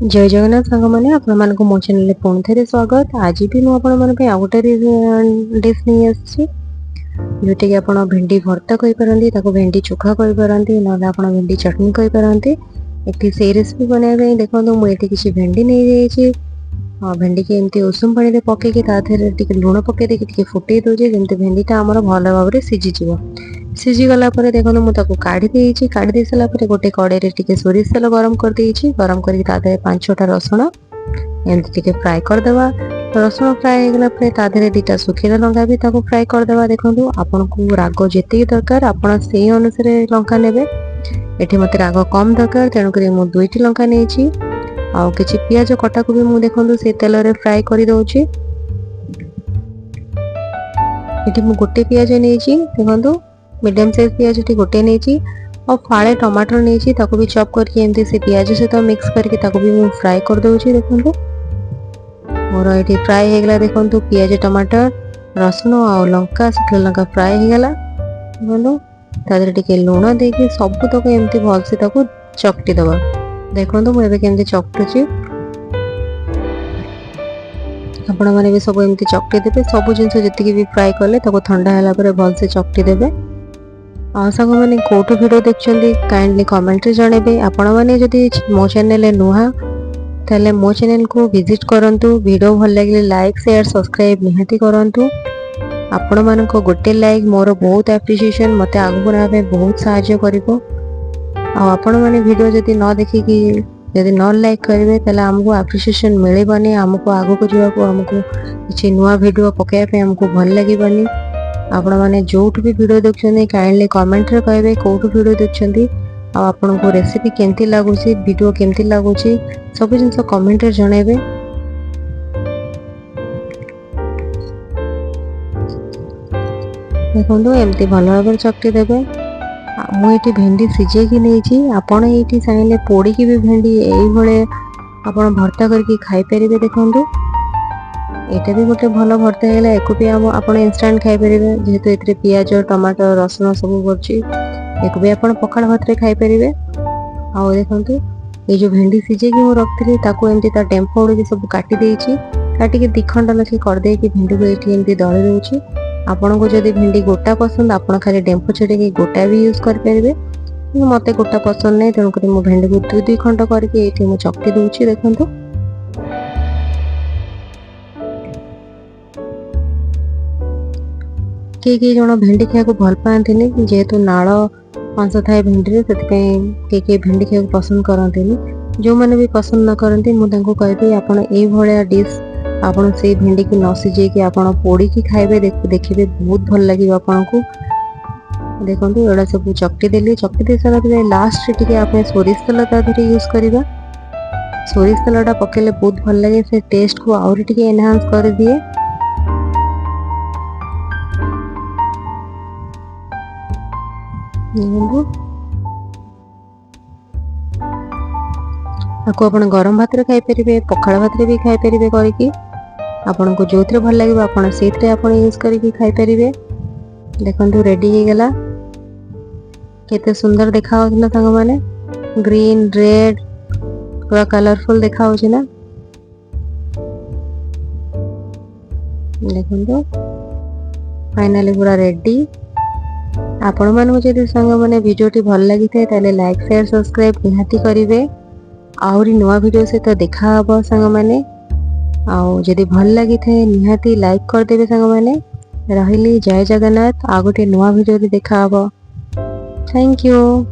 जय जगन्नाथ सांग मैंने आपण मानक मो चैनल पुणी थे स्वागत। आज भी मुझे आउ गोटे डिश नहीं आसी जोटा कि आप भेंडी भर्ता कहींपारती, भेंडी चोखा कहींपारती, ना आप भेंडी चटनी कहींपारती। एक से रेसिपी बनाया देखो मुझे किसी भेंडी नहीं जाइए। भेंडी की एमती उषुम पानी में पकईकि लुण पकई फुटे दूचे जमी भेंडीटा आमर भल भाव में सीझीज। सीझीगला देखो मुझे काढ़ी काढ़ी दे सारापर गोटे कड़े टी सोरिष तेल गरम कर गरम कर 5-6टा रसुण एमती फ्राए करदे। रसुण फ्राए होगा तादेह 2टा सुखीला लंका भी फ्राए करदे। देखो आपन को राग जी दरकार आप अनुसार लंका ने। ये मत राग कम दरकार तेणुक मुझे 2टी लंका नहीं आउ कि पियाज कटा को भी मुझे देखो से तेल रे फ्राए कर दौची। ये मुझे गोटे पियाज नहीं देखो मीडियम साइज पियाज गोटे नहीं और फाड़े टमाटर नहीं भी चॉप करके एमती से पियाज सहित मिक्स करके भी मुझे फ्राए कर दूची। देखो मोर ये फ्राए होगला देखो पियाज टमाटर रसुण आ लंका सुखला लंका फ्राए होगला। देखो तादेह टिके लुण देके सब तक एमती भलसे चकटी दबा। देखो मुझे केमती चकटुची आपण मैंने भी सब एमती चकटी देवे। सब जिन जी भी फ्राए कले ठंडा है भलसे चकटी देवे। सांग मैंने कौटू वीडियो देखते काइंडली कमेंट रे जनइबे। आपण मैंने जदि मो चैनल नुआ ताले मो चैनल को विजिट करंतु। वीडियो भल लगे लाइक शेयर सब्सक्राइब निहाती करंतु। आपण मानक गोटे लाइक मोर बहुत एप्रिसिएशन मते आगु बढ़ाबे बहुत सहायता करिवो। आपण मैंने वीडियो जदि न देखिकी जदि न लाइक करेंगे ताले हमको एप्रिसिएशन मिलेबनी। हमको आगु को जावाको हमको किछि नुआ वीडियो पकाइबे हमको भल लागेबनी। आपण माने जोठ भी वीडियो देखछन्ती काइंडली कमेंट रे कहबे कोठो वीडियो देखछन्ती आ आपण को रेसिपी केमती लागुची वीडियो केमती लागुची सब जिंस कमेंट रे जणाइबे। देखो एमती भल भाव चकटी देबे। मुझे भेंडी सीझे कि नहीं आपड़ ये चाहिए पोड़ी की भी भेंडी ये आपड़ भर्ता करके खाई पारे। देखो यहाँ भी गोटे भल भर्ता है एक भी आप इंस्टांट खाई पारे जेहेतु ये पियाज टमाटर रसुण सब एक भी आप पखाड़ भात में खाई पारे। आ देखो ये जो भेंडी सीझे कि रखी एमती टेम्पो उड़ी सब काटी काटिक 2 खंड लखे करदे भेंडी को ये दली दूची। आपण को जदि भेंडी गोटा पसंद आप खाली डेम्फो छेड़े गोटा भी यूज करेंगे। मत गोटा पसंद नहीं तेणुक मो भेंडी को 2 खंड करके ये चकटी दूची। देखो किए जन भेंडी खाया भल पाती जेहेतु नाड़ अंश थाए भेंडी से किए भेंडी खाया पसंद करते। जो मैंने भी पसंद न करती मुझे कहबी आप डिश आपन से भेंडी की न सीझे कि आपन पोड़ी की खाइबे देखिए बहुत भल लगे आपन को। देखो एड़ा सब चकटी देली चकटी दे सारा लास्ट टिके आप सोरिष तेल तादेह यूज करवा। सोरिष तेलटा पकेले बहुत भल लगे से टेस्ट को आउरी टिके एनहांस कर दिए। आपको आप गरम भात रे खाई पारे पखाड़ भात रे भी खाई पारे करके आपन को जो भल लगे आपन से यूज करके खाई पारे। देखो रेडी हो गला केते सुंदर देखा ना सांग माने ग्रीन रेड पूरा कलरफुल देखा हो ना। देखो फाइनली पूरा रेडी। आपण मानक जदि सांग माने वीडियोटी भल लगी थाए ताले लाइक शेयर सब्सक्राइब निहाती करिवे। आउरी नुआ वीडियो से तो देखा हबो सांग माने। आउ जदि भल लगी थाए निहाती लाइक कर देबे सांग माने। रहिली जय जगन्नाथ आ गोटे नुआ वीडियो देखा हबो। Thank you.